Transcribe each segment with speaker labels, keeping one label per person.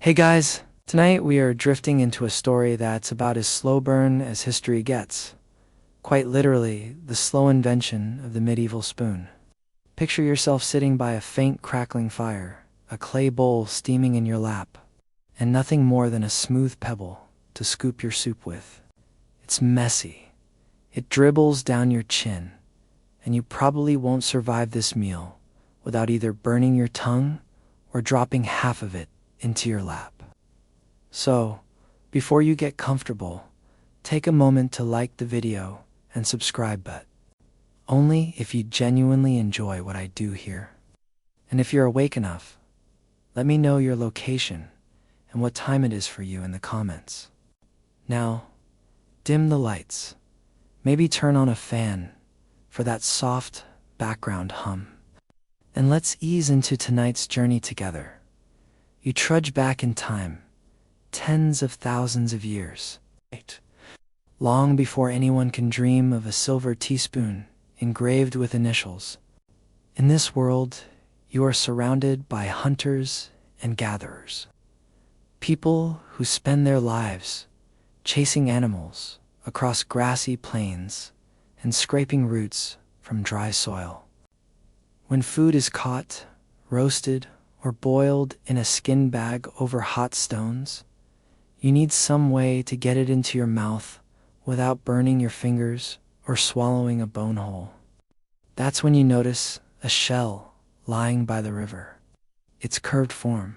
Speaker 1: Hey guys, tonight we are drifting into a story that's about as slow burn as history gets. Quite literally, the slow invention of the medieval spoon. Picture yourself sitting by a faint crackling fire, a clay bowl steaming in your lap, and nothing more than a smooth pebble to scoop your soup with. It's messy. It dribbles down your chin, and you probably won't survive this meal without either burning your tongue or dropping half of it into your lap. So, before you get comfortable, take a moment to like the video and subscribe, but only if you genuinely enjoy what I do here. And if you're awake enough, let me know your location and what time it is for you in the comments. Now, dim the lights. Maybe turn on a fan for that soft background hum. And let's ease into tonight's journey together. You trudge back in time, tens of thousands of years, long before anyone can dream of a silver teaspoon engraved with initials. In this world, you are surrounded by hunters and gatherers, people who spend their lives chasing animals across grassy plains and scraping roots from dry soil. When food is caught, roasted, or boiled in a skin bag over hot stones, you need some way to get it into your mouth without burning your fingers or swallowing a bone whole. That's when you notice a shell lying by the river. Its curved form,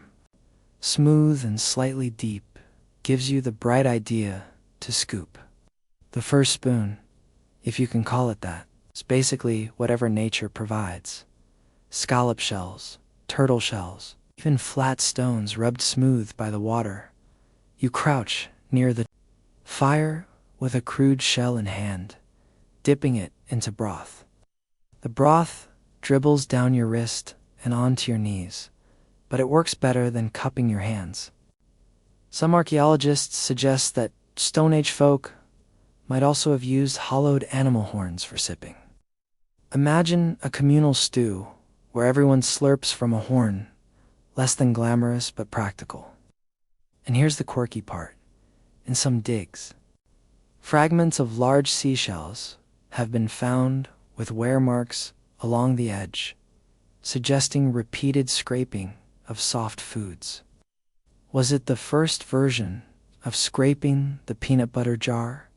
Speaker 1: smooth and slightly deep, gives you the bright idea to scoop. The first spoon, if you can call it that, is basically whatever nature provides. Scallop shells, turtle shells, even flat stones rubbed smooth by the water. You crouch near the fire with a crude shell in hand, dipping it into broth. The broth dribbles down your wrist and onto your knees, but it works better than cupping your hands. Some archaeologists suggest that Stone Age folk might also have used hollowed animal horns for sipping. Imagine a communal stew where everyone slurps from a horn, less than glamorous but practical. And here's the quirky part. In some digs, fragments of large seashells have been found with wear marks along the edge, suggesting repeated scraping of soft foods. Was it the first version of scraping the peanut butter jar?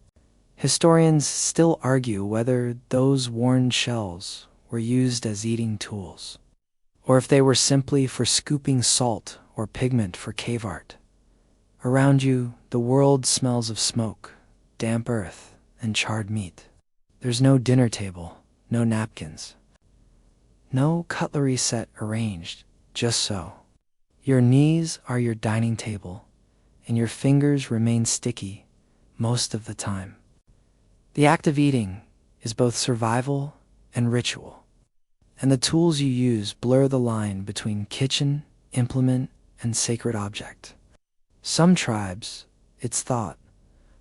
Speaker 1: Historians still argue whether those worn shells were used as eating tools, or if they were simply for scooping salt or pigment for cave art. Around you, the world smells of smoke, damp earth, and charred meat. There's no dinner table, no napkins, no cutlery set arranged just so. Your knees are your dining table, and your fingers remain sticky most of the time. The act of eating is both survival and ritual, and the tools you use blur the line between kitchen, implement, and sacred object. Some tribes, it's thought,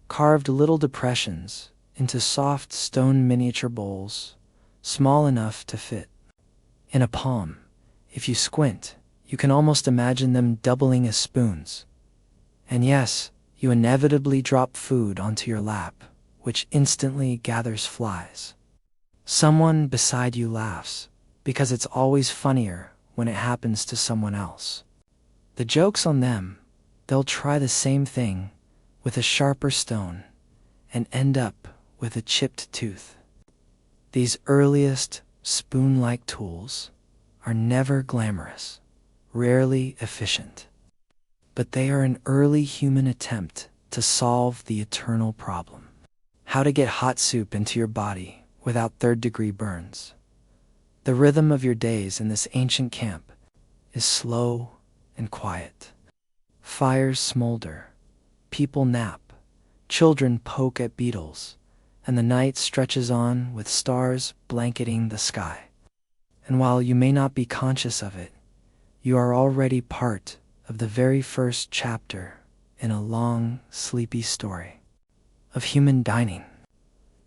Speaker 1: carved little depressions into soft stone miniature bowls, small enough to fit in a palm. If you squint, you can almost imagine them doubling as spoons. And yes, you inevitably drop food onto your lap, which instantly gathers flies. Someone beside you laughs, because it's always funnier when it happens to someone else. The joke's on them. They'll try the same thing with a sharper stone and end up with a chipped tooth. These earliest spoon-like tools are never glamorous, rarely efficient, but they are an early human attempt to solve the eternal problem: how to get hot soup into your body without third-degree burns. The rhythm of your days in this ancient camp is slow and quiet. Fires smolder, people nap, children poke at beetles, and the night stretches on with stars blanketing the sky. And while you may not be conscious of it, you are already part of the very first chapter in a long, sleepy story of human dining.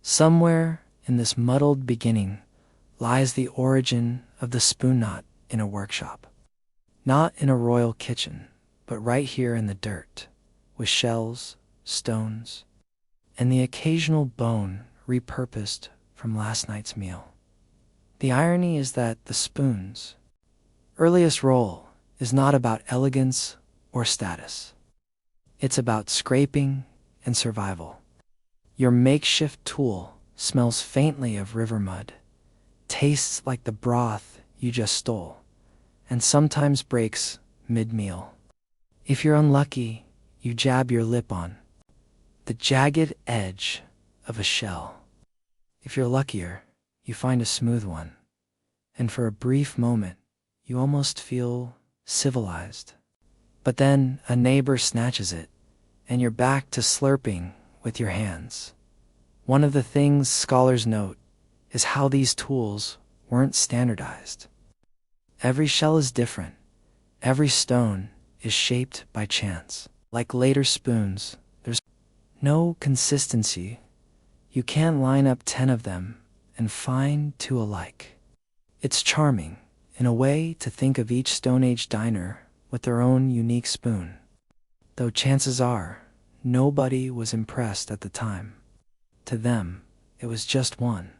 Speaker 1: Somewhere in this muddled beginning lies the origin of the spoon knot in a workshop. Not in a royal kitchen, but right here in the dirt, with shells, stones, and the occasional bone repurposed from last night's meal. The irony is that the spoon's earliest role is not about elegance or status. It's about scraping and survival. Your makeshift tool smells faintly of river mud, tastes like the broth you just stole, and sometimes breaks mid-meal. If you're unlucky, you jab your lip on the jagged edge of a shell. If you're luckier, you find a smooth one, and for a brief moment, you almost feel civilized. But then a neighbor snatches it, and you're back to slurping with your hands. One of the things scholars note is how these tools weren't standardized. Every shell is different. Every stone is shaped by chance. Like later spoons, there's no consistency. You can't line up 10 of them and find two alike. It's charming, in a way, to think of each Stone Age diner with their own unique spoon, though chances are nobody was impressed at the time. To them, it was just one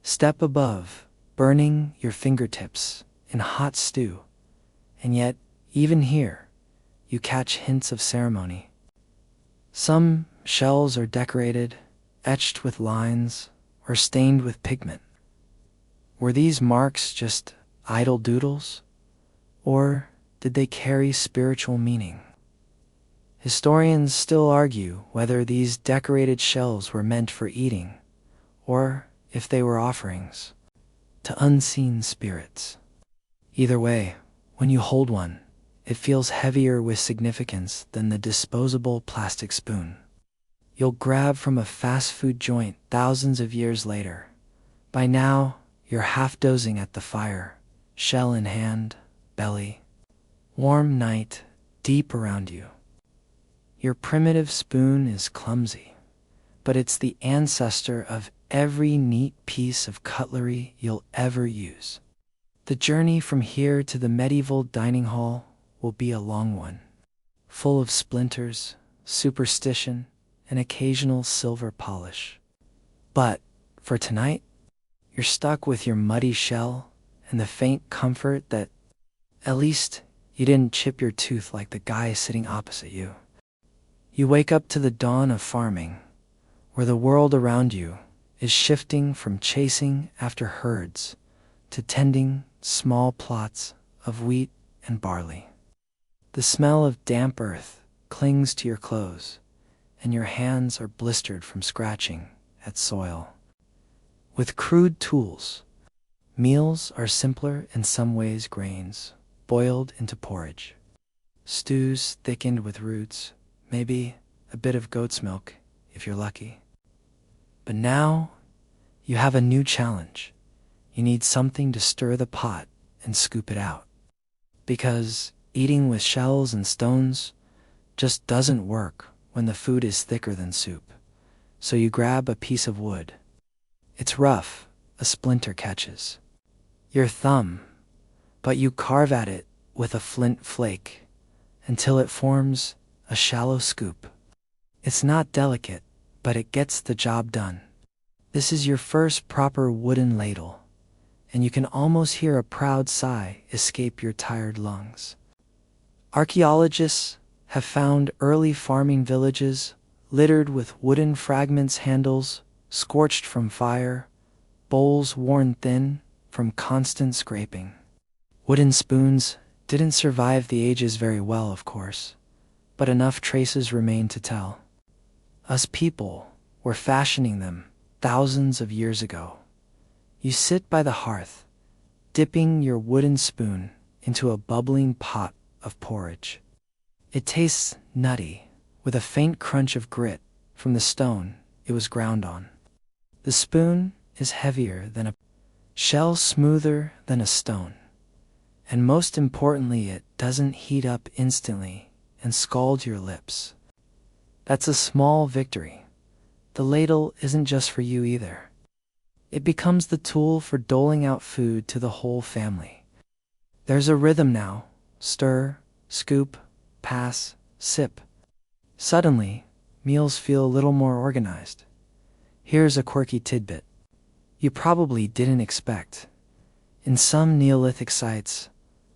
Speaker 1: step above, burning your fingertips in hot stew. And yet, even here, you catch hints of ceremony. Some shells are decorated, etched with lines, or stained with pigment. Were these marks just idle doodles, or did they carry spiritual meaning? Historians still argue whether these decorated shells were meant for eating, or if they were offerings to unseen spirits. Either way, when you hold one, it feels heavier with significance than the disposable plastic spoon you'll grab from a fast food joint thousands of years later. By now, you're half dozing at the fire, shell in hand, belly. Warm night, deep around you. Your primitive spoon is clumsy, but it's the ancestor of every neat piece of cutlery you'll ever use. The journey from here to the medieval dining hall will be a long one, full of splinters, superstition, and occasional silver polish. But for tonight, you're stuck with your muddy shell and the faint comfort that at least you didn't chip your tooth like the guy sitting opposite you. You wake up to the dawn of farming, where the world around you is shifting from chasing after herds to tending small plots of wheat and barley. The smell of damp earth clings to your clothes, and your hands are blistered from scratching at soil. With crude tools, meals are simpler in some ways: grains boiled into porridge, stews thickened with roots, maybe a bit of goat's milk if you're lucky. But now, you have a new challenge. You need something to stir the pot and scoop it out. Because eating with shells and stones just doesn't work when the food is thicker than soup. So you grab a piece of wood. It's rough, a splinter catches your thumb, but you carve at it with a flint flake until it forms a shallow scoop. It's not delicate, but it gets the job done. This is your first proper wooden ladle, and you can almost hear a proud sigh escape your tired lungs. Archaeologists have found early farming villages littered with wooden fragments, handles scorched from fire, bowls worn thin from constant scraping. Wooden spoons didn't survive the ages very well, of course, but enough traces remain to tell. Us people were fashioning them thousands of years ago. You sit by the hearth, dipping your wooden spoon into a bubbling pot of porridge. It tastes nutty, with a faint crunch of grit from the stone it was ground on. The spoon is heavier than a shell, smoother than a stone. And most importantly, it doesn't heat up instantly and scald your lips. That's a small victory. The ladle isn't just for you either. It becomes the tool for doling out food to the whole family. There's a rhythm now: stir, scoop, pass, sip. Suddenly, meals feel a little more organized. Here's a quirky tidbit you probably didn't expect. In some Neolithic sites,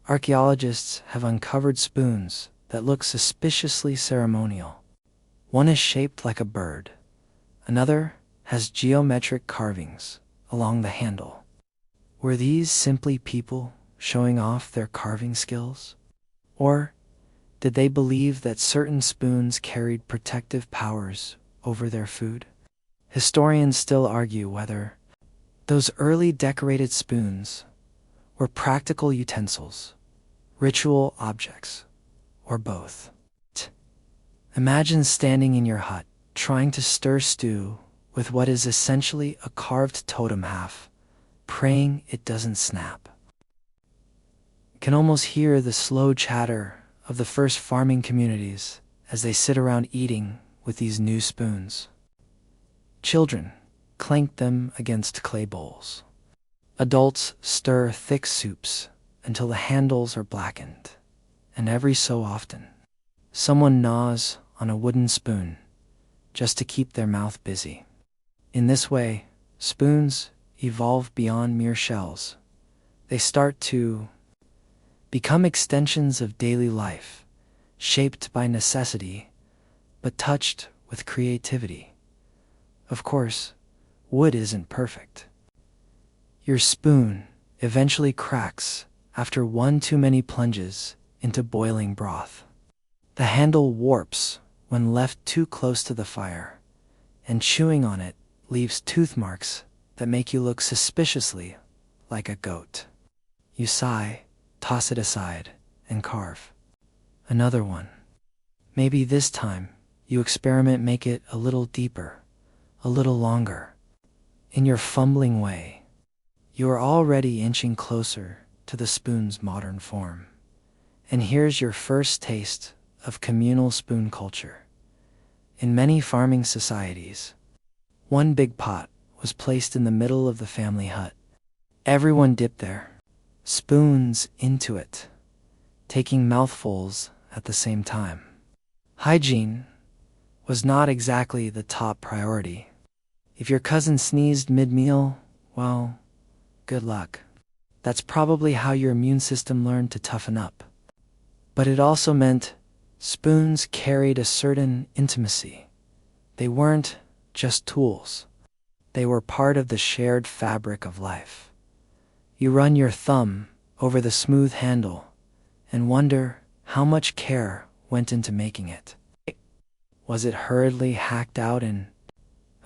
Speaker 1: archaeologists have uncovered spoons that look suspiciously ceremonial. One is shaped like a bird. Another has geometric carvings along the handle. Were these simply people showing off their carving skills? Or did they believe that certain spoons carried protective powers over their food? Historians still argue whether those early decorated spoons were practical utensils, ritual objects, or both. Imagine standing in your hut, trying to stir stew with what is essentially a carved totem half, praying it doesn't snap. You can almost hear the slow chatter of the first farming communities as they sit around eating with these new spoons. Children clank them against clay bowls. Adults stir thick soups until the handles are blackened, and every so often, someone gnaws on a wooden spoon just to keep their mouth busy. In this way, spoons evolve beyond mere shells. They start to become extensions of daily life, shaped by necessity, but touched with creativity. Of course, wood isn't perfect. Your spoon eventually cracks after one too many plunges into boiling broth. The handle warps when left too close to the fire, and chewing on it leaves tooth marks that make you look suspiciously like a goat. You sigh, toss it aside, and carve another one. Maybe this time you experiment, make it a little deeper, a little longer. In your fumbling way, you are already inching closer to the spoon's modern form. And here's your first taste of communal spoon culture. In many farming societies, one big pot was placed in the middle of the family hut. Everyone dipped their spoons into it, taking mouthfuls at the same time. Hygiene was not exactly the top priority. If your cousin sneezed mid-meal, well, good luck. That's probably how your immune system learned to toughen up. But it also meant spoons carried a certain intimacy. They weren't just tools. They were part of the shared fabric of life. You run your thumb over the smooth handle and wonder how much care went into making it. Was it hurriedly hacked out in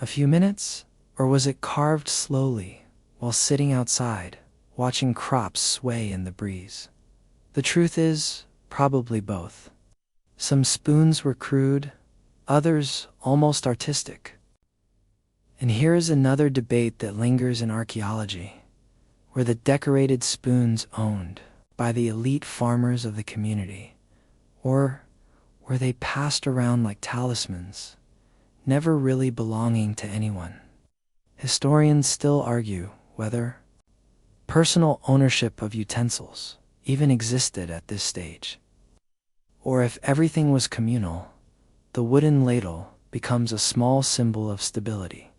Speaker 1: a few minutes, or was it carved slowly while sitting outside, watching crops sway in the breeze? The truth is, probably both. Some spoons were crude, others almost artistic. And here's another debate that lingers in archaeology. Were the decorated spoons owned by the elite farmers of the community, or were they passed around like talismans, never really belonging to anyone? Historians still argue whether personal ownership of utensils even existed at this stage. Or if everything was communal, the wooden ladle becomes a small symbol of stability.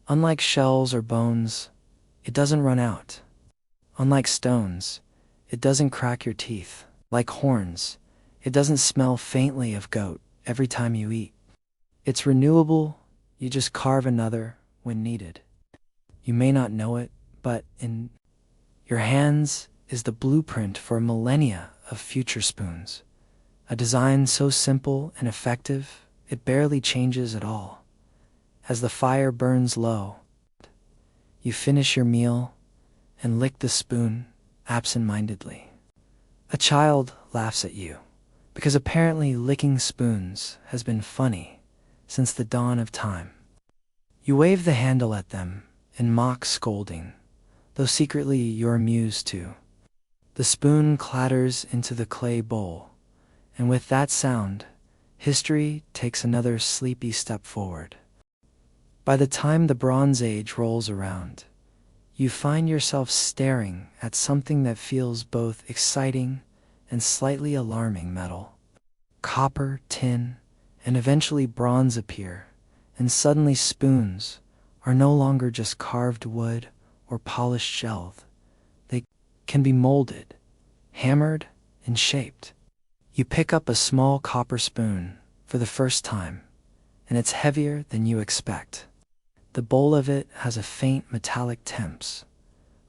Speaker 1: Unlike shells or bones, it doesn't run out. Unlike stones, it doesn't crack your teeth. Like horns, it doesn't smell faintly of goat every time you eat. It's renewable, you just carve another when needed. You may not know it, but in your hands is the blueprint for a millennia of future spoons. A design so simple and effective, it barely changes at all. As the fire burns low, you finish your meal and lick the spoon absent-mindedly. A child laughs at you, because apparently licking spoons has been funny since the dawn of time. You wave the handle at them in mock scolding, though secretly you're amused too. The spoon clatters into the clay bowl, and with that sound, history takes another sleepy step forward. By the time the Bronze Age rolls around, you find yourself staring at something that feels both exciting and slightly alarming: metal. copper, tin, and eventually bronze appear, and suddenly spoons are no longer just carved wood or polished shell. They can be molded, hammered, and shaped. You pick up a small copper spoon for the first time, and it's heavier than you expect. The bowl of it has a faint metallic temps,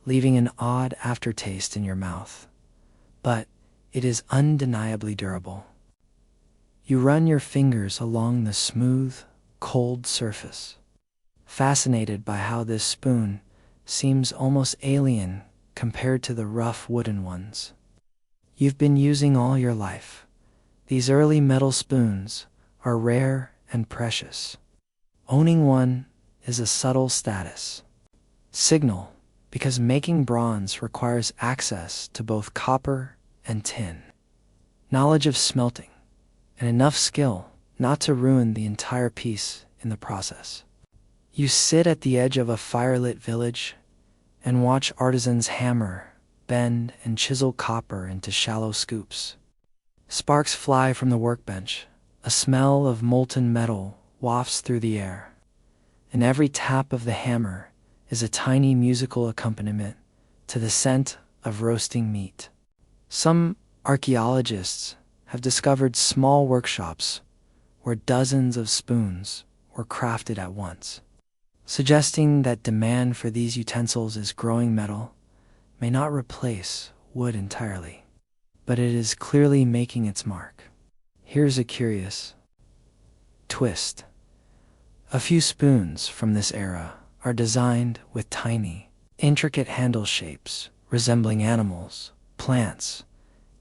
Speaker 1: leaving an odd aftertaste in your mouth. But it is undeniably durable. You run your fingers along the smooth, cold surface, fascinated by how this spoon seems almost alien compared to the rough wooden ones you've been using all your life. These early metal spoons are rare and precious. Owning one is a subtle status signal because making bronze requires access to both copper and tin, knowledge of smelting, and enough skill not to ruin the entire piece in the process. You sit at the edge of a firelit village and watch artisans hammer, bend, and chisel copper into shallow scoops. Sparks fly from the workbench, a smell of molten metal wafts through the air, and every tap of the hammer is a tiny musical accompaniment to the scent of roasting meat. Some archaeologists have discovered small workshops where dozens of spoons were crafted at once, suggesting that demand for these utensils is growing. Metal may not replace wood entirely, but it is clearly making its mark. Here's a curious twist. A few spoons from this era are designed with tiny, intricate handle shapes resembling animals, plants,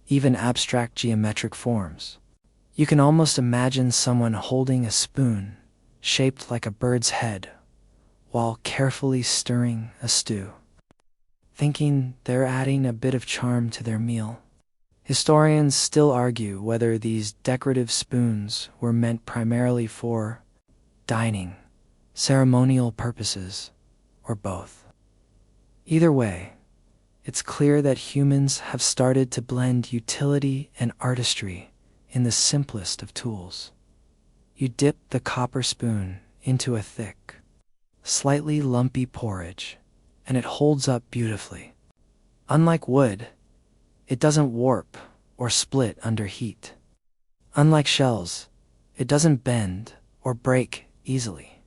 Speaker 1: even abstract geometric forms. You can almost imagine someone holding a spoon shaped like a bird's head while carefully stirring a stew, thinking they're adding a bit of charm to their meal. Historians still argue whether these decorative spoons were meant primarily for dining, ceremonial purposes, or both. Either way, it's clear that humans have started to blend utility and artistry in the simplest of tools. You dip the copper spoon into a thick, slightly lumpy porridge, and it holds up beautifully. Unlike wood, it doesn't warp or split under heat. Unlike shells, it doesn't bend or break easily.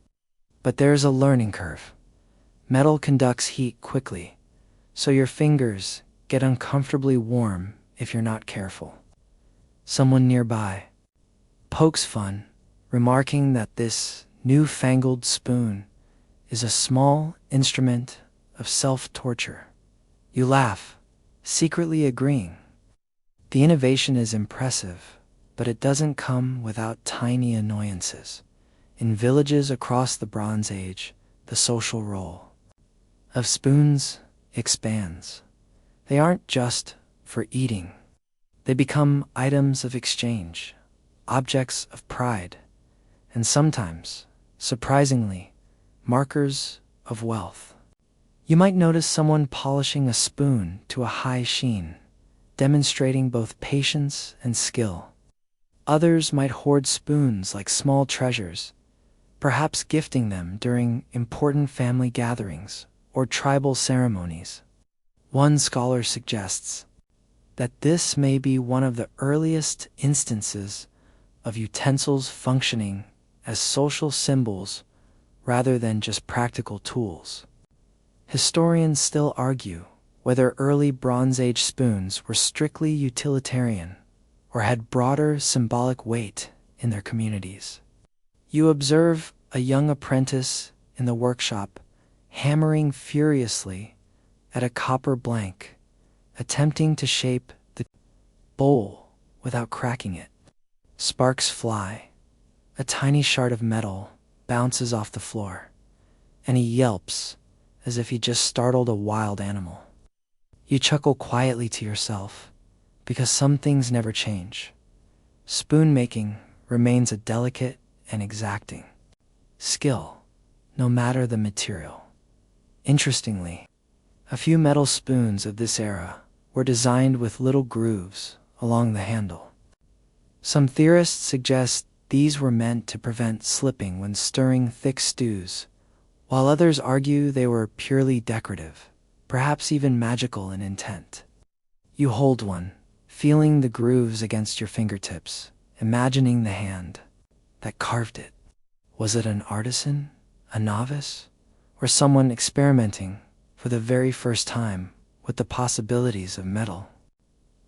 Speaker 1: But there's a learning curve. Metal conducts heat quickly, so your fingers get uncomfortably warm if you're not careful. Someone nearby pokes fun, remarking that this newfangled spoon is a small instrument of self-torture. You laugh, secretly agreeing. The innovation is impressive, but it doesn't come without tiny annoyances. In villages across the Bronze Age, the social role of spoons expands. They aren't just for eating. They become items of exchange, objects of pride, and sometimes, surprisingly, markers of wealth. You might notice someone polishing a spoon to a high sheen, demonstrating both patience and skill. Others might hoard spoons like small treasures, perhaps gifting them during important family gatherings or tribal ceremonies. One scholar suggests that this may be one of the earliest instances of utensils functioning as social symbols rather than just practical tools. Historians still argue whether early Bronze Age spoons were strictly utilitarian or had broader symbolic weight in their communities. You observe a young apprentice in the workshop hammering furiously at a copper blank, attempting to shape the bowl without cracking it. Sparks fly. A tiny shard of metal bounces off the floor, and he yelps as if he just startled a wild animal. You chuckle quietly to yourself, because some things never change. Spoon making remains a delicate and exacting skill, no matter the material. Interestingly, a few metal spoons of this era were designed with little grooves along the handle. Some theorists suggest these were meant to prevent slipping when stirring thick stews, while others argue they were purely decorative, perhaps even magical in intent. You hold one, feeling the grooves against your fingertips, imagining the hand that carved it. Was it an artisan, a novice, or someone experimenting for the very first time with the possibilities of metal?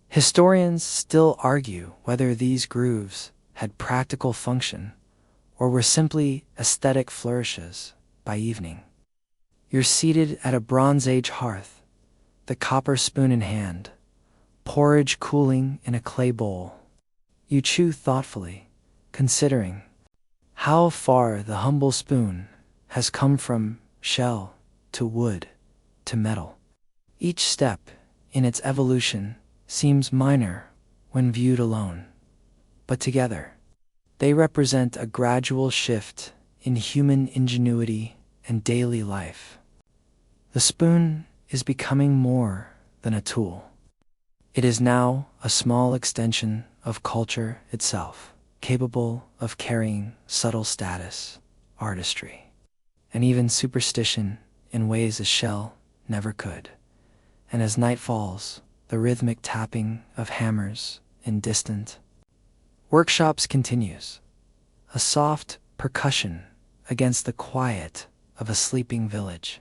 Speaker 1: Historians still argue whether these grooves had practical function or were simply aesthetic flourishes by evening. You're seated at a Bronze Age hearth, the copper spoon in hand, porridge cooling in a clay bowl. You chew thoughtfully, considering how far the humble spoon has come from shell to wood to metal. Each step in its evolution seems minor when viewed alone, but together they represent a gradual shift in human ingenuity and daily life. The spoon is becoming more than a tool. It is now a small extension of culture itself, capable of carrying subtle status, artistry, and even superstition in ways a shell never could. And as night falls, the rhythmic tapping of hammers in distant workshops continues, a soft percussion against the quiet of a sleeping village.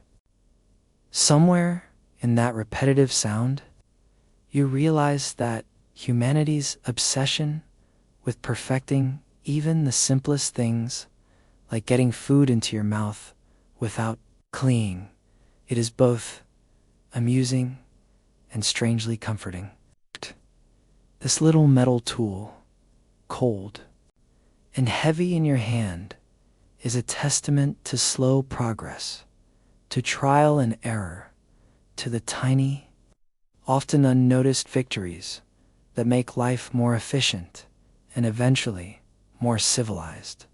Speaker 1: Somewhere in that repetitive sound, you realize that humanity's obsession with perfecting even the simplest things, like getting food into your mouth without clinging, it is both amusing and strangely comforting. This little metal tool, cold and heavy in your hand, is a testament to slow progress, to trial and error, to the tiny, often unnoticed victories that make life more efficient and eventually more civilized.